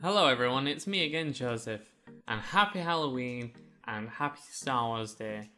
Hello everyone, it's me again, Joseph, and happy Halloween and happy Star Wars Day.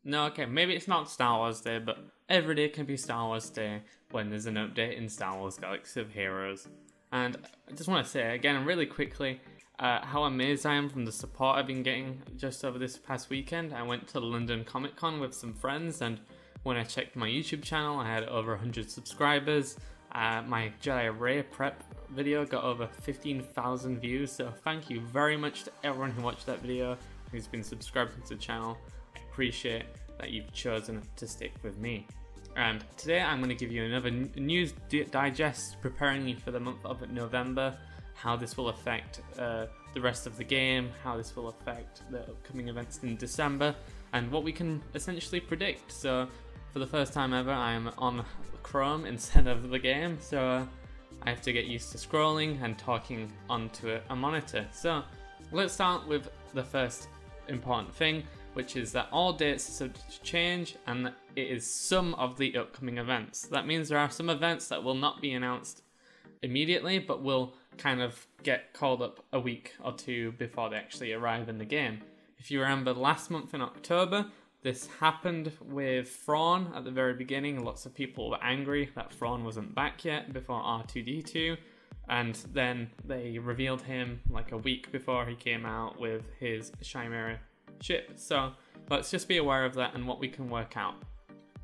No, okay, maybe it's not Star Wars Day, but every day can be Star Wars Day when there's an update in Star Wars Galaxy of Heroes. And I just want to say again, really quickly, how amazed I am from the support I've been getting just over this past weekend. I went to the London Comic Con with some friends, and when I checked my YouTube channel, I had over 100 subscribers. My Jedi Ray prep video got over 15,000 views, so thank you very much to everyone who watched that video, who's been subscribing to the channel. I appreciate that you've chosen to stick with me. And today I'm going to give you another news digest preparing you for the month of November, how this will affect the rest of the game, how this will affect the upcoming events in December, and what we can essentially predict. So for the first time ever, I'm on Chrome instead of the game, so I have to get used to scrolling and talking onto a monitor. So let's start with the first important thing, which is that all dates are subject to change, and that it is some of the upcoming events. That means there are some events that will not be announced immediately, but will kind of get called up a week or two before they actually arrive in the game. If you remember last month in October, this happened with Thrawn at the very beginning. Lots of people were angry that Thrawn wasn't back yet before R2-D2, and then they revealed him like a week before he came out with his Chimera ship. So let's just be aware of that and what we can work out.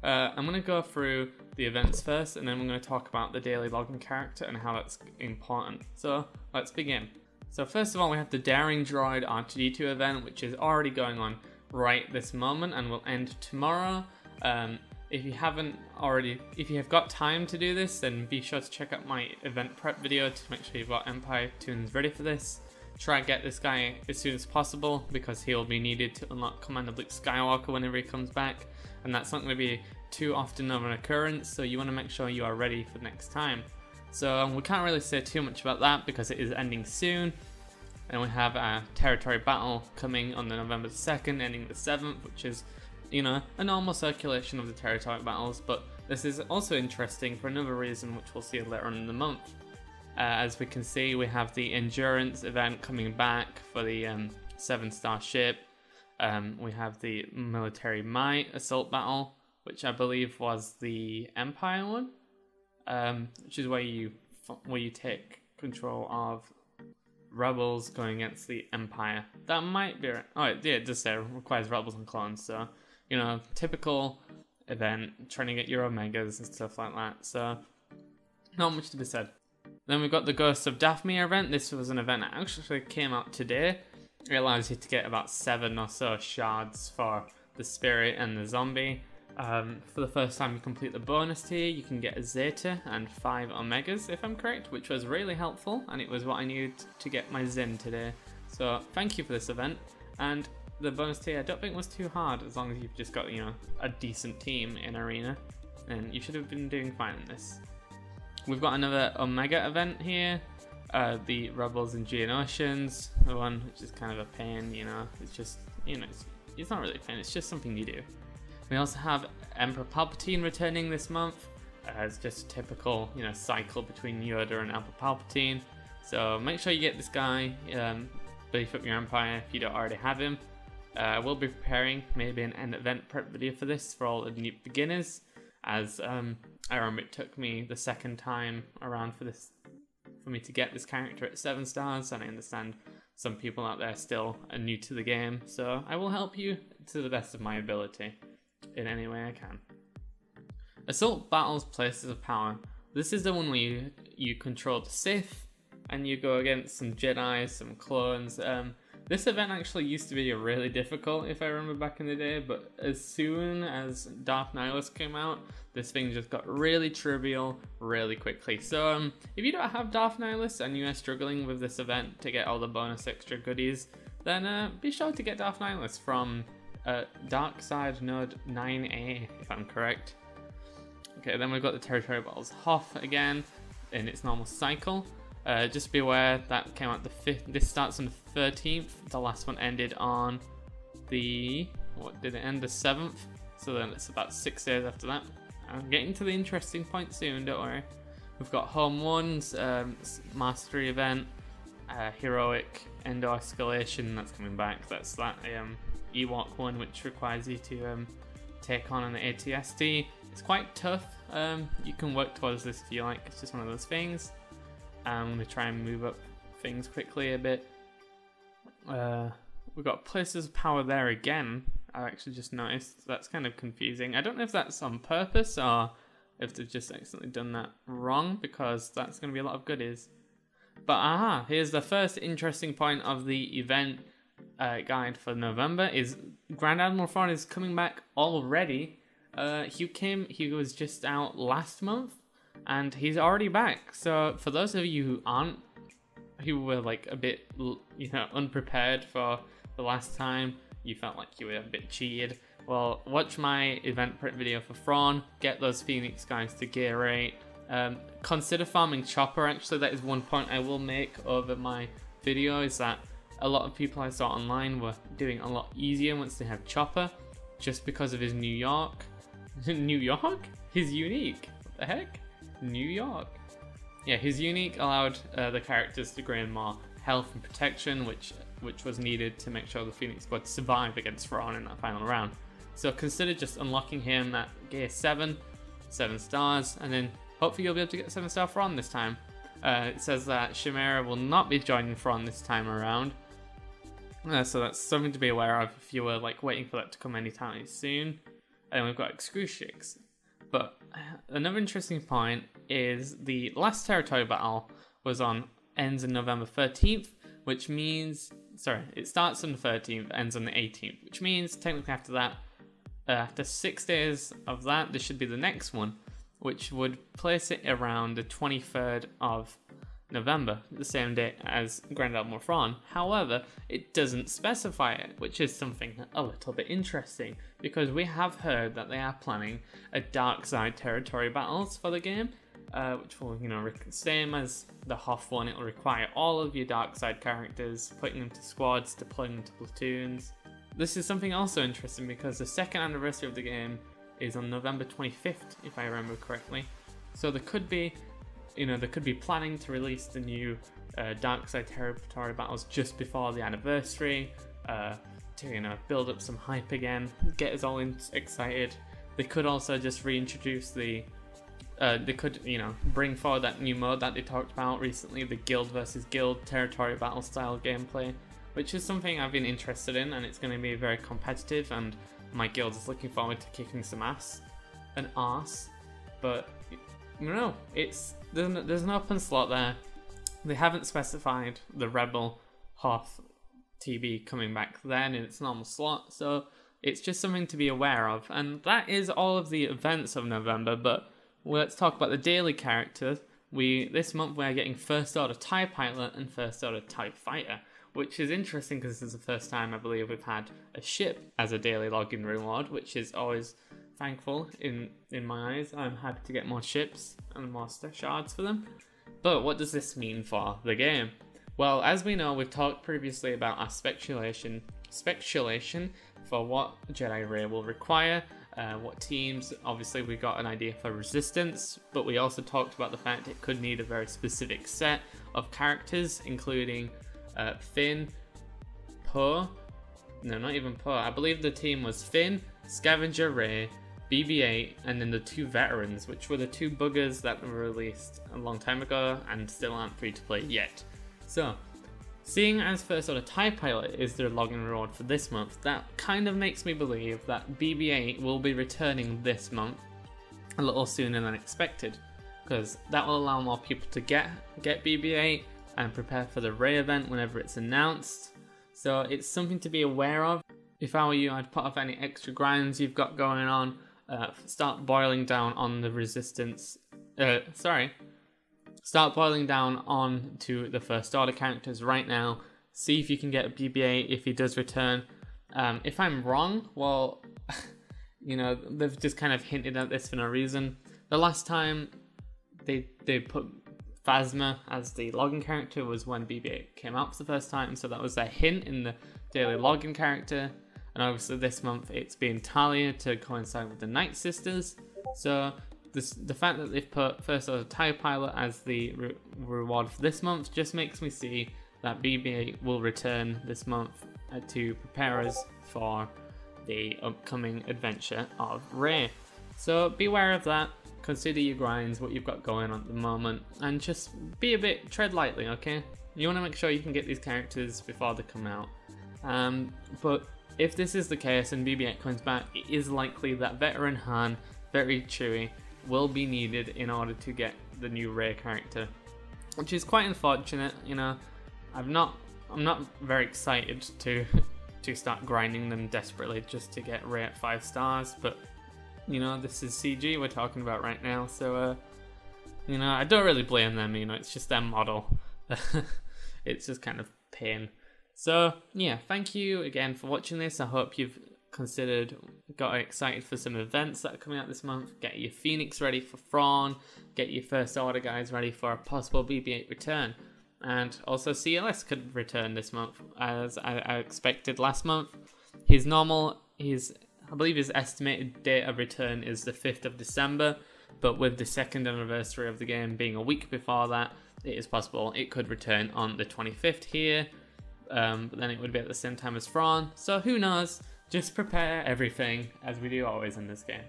I'm going to go through the events first, and then we're going to talk about the daily login character and how that's important. So let's begin. So first of all, we have the Daring Droid R2-D2 event, which is already going on right this moment and will end tomorrow. If you have got time to do this, then be sure to check out my event prep video to make sure you've got Empire tunes ready for this. Try and get this guy as soon as possible, because he will be needed to unlock Commander Luke Skywalker whenever he comes back, and that's not going to be too often of an occurrence, so you want to make sure you are ready for next time. So we can't really say too much about that because it is ending soon. And we have a territory battle coming on the November 2nd, ending the 7th, which is, you know, a normal circulation of the territory battles. But this is also interesting for another reason, which we'll see later on in the month. As we can see, we have the Endurance event coming back for the 7-star ship. We have the Military Might Assault Battle, which I believe was the Empire one, which is where you take control of rebels going against the Empire. That might be right. Oh, yeah, it does say it requires rebels and clones, so, you know, typical event, trying to get your omegas and stuff like that, so not much to be said. Then we've got the Ghosts of Dathomir event. This was an event that actually came out today. It allows you to get about 7 or so shards for the spirit and the zombie. For the first time you complete the bonus tier, you can get a Zeta and 5 Omegas, if I'm correct, which was really helpful, and it was what I needed to get my Zin today. So thank you for this event, and the bonus tier I don't think was too hard, as long as you've just got, you know, a decent team in Arena, and you should have been doing fine in this. We've got another Omega event here, the Rebels in Geonosians, the one which is kind of a pain, you know, it's just, you know, it's not really a pain, it's just something you do. We also have Emperor Palpatine returning this month. It's just a typical, you know, cycle between Yoda and Emperor Palpatine. So make sure you get this guy, beef up your Empire if you don't already have him. I will be preparing maybe an event prep video for this for all the new beginners, as I remember it took me the second time around for me to get this character at 7 stars, and I understand some people out there still are new to the game, so I will help you to the best of my ability in any way I can. Assault Battles Places of Power. This is the one where you control the Sith and you go against some Jedi, some clones. This event actually used to be really difficult, if I remember back in the day, but as soon as Darth Nihilus came out, this thing just got really trivial really quickly. So if you don't have Darth Nihilus and you are struggling with this event to get all the bonus extra goodies, then be sure to get Darth Nihilus from Dark Side Node 9A, if I'm correct. Okay, then we've got the Territory Battles Hoth again in its normal cycle. Just be aware that came out the 5th. This starts on the 13th. The last one ended on the, what did it end? The 7th. So then it's about 6 days after that. I'm getting to the interesting point soon, don't worry. We've got Home One's Mastery event. heroic endo escalation that's coming back. That's that Ewok one, which requires you to take on an ATST. It's quite tough. You can work towards this if you like. It's just one of those things. I'm going to try and move up things quickly a bit. We've got places of power there again. I actually just noticed. That's kind of confusing. I don't know if that's on purpose or if they've just accidentally done that wrong, because that's going to be a lot of goodies. But here's the first interesting point of the event guide for November is Grand Admiral Thrawn is coming back already. He was just out last month and he's already back. So for those of you who were like a bit, unprepared for the last time, you felt like you were a bit cheated. Well, watch my event prep video for Thrawn, get those Phoenix guys to gear 8. Consider farming Chopper. Actually, that is one point I will make over my video, is that a lot of people I saw online were doing a lot easier once they have Chopper, just because of his New York. New York? His unique. What the heck? New York. Yeah, his unique allowed the characters to gain more health and protection, which was needed to make sure the Phoenix Squad survive against Thrawn in that final round. So consider just unlocking him at gear 7 stars, and then hopefully you'll be able to get 7-star Thrawn this time. It says that Chimera will not be joining Thrawn this time around. So that's something to be aware of if you were like waiting for that to come anytime soon. And we've got Excruciates. But another interesting point is the last territory battle ends on November 13th, which means, it starts on the 13th, ends on the 18th, which means technically after that, after 6 days of that, there should be the next one, which would place it around the 23rd of November, the same day as Grand Admiral Thrawn. However, it doesn't specify it, which is something a little bit interesting, because we have heard that they are planning a dark side territory battles for the game, which will, same as the Hoth one, it will require all of your dark side characters, putting them to squads, deploying them to platoons. This is something also interesting because the second anniversary of the game is on November 25th, if I remember correctly. So there could be planning to release the new dark side territory battles just before the anniversary, to build up some hype again, get us all excited. They could also just reintroduce they could bring forward that new mode that they talked about recently, the guild versus guild territory battle style gameplay, which is something I've been interested in, and it's going to be very competitive, and my guild is looking forward to kicking some ass. But there's an open slot there. They haven't specified the Rebel Hoth TB coming back then in its normal slot, so it's just something to be aware of. And that is all of the events of November, but let's talk about the daily characters. This month we're getting First Order TIE Pilot and First Order TIE Fighter, which is interesting because this is the first time I believe we've had a ship as a daily login reward, which is always thankful in my eyes. I'm happy to get more ships and more shards for them. But what does this mean for the game? Well, as we know, we've talked previously about our speculation for what Jedi Ray will require, what teams. Obviously we got an idea for Resistance, but we also talked about the fact it could need a very specific set of characters, including Finn, Poe, no, not even Poe. I believe the team was Finn, Scavenger Ray, BB8, and then the 2 veterans, which were the 2 buggers that were released a long time ago and still aren't free to play yet. So, seeing as First Order TIE Pilot is their login reward for this month, that kind of makes me believe that BB8 will be returning this month a little sooner than expected, because that will allow more people to get BB8 and prepare for the Ray event whenever it's announced. So it's something to be aware of. If I were you, I'd put off any extra grinds you've got going on, start boiling down on the Resistance, start boiling down on to the First Order characters right now, see if you can get a BB8 if he does return. If I'm wrong, well, they've just kind of hinted at this for no reason. The last time they put Phasma as the login character was when BB8 came out for the first time, so that was their hint in the daily login character. And obviously this month it's been Talia to coincide with the Night Sisters. So the fact that they've put First Order TIE Pilot as the reward for this month just makes me see that BB8 will return this month to prepare us for the upcoming adventure of Rey. So beware of that, consider your grinds, what you've got going on at the moment, and just tread lightly, okay? You want to make sure you can get these characters before they come out. But if this is the case and BB8 comes back, it is likely that veteran Han, very Chewie, will be needed in order to get the new Rey character, which is quite unfortunate. You know, I'm not very excited to start grinding them desperately just to get Rey at 5 stars, but you know, this is CG we're talking about right now, so you know, I don't really blame them. You know, it's just their model. It's just kind of pain. So yeah, thank you again for watching this. I hope you've got excited for some events that are coming out this month. Get your Phoenix ready for Thrawn, get your First Order guys ready for a possible BB8 return. And also CLS could return this month, as I expected last month. I believe his estimated date of return is the 5th of December, but with the 2nd anniversary of the game being a week before that, it is possible it could return on the 25th here, but then it would be at the same time as Thrawn, so who knows, just prepare everything, as we do always in this game.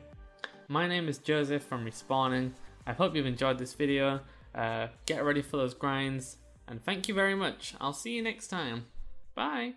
My name is Joseph from Respawning. I hope you've enjoyed this video. Get ready for those grinds, and thank you very much. I'll see you next time. Bye!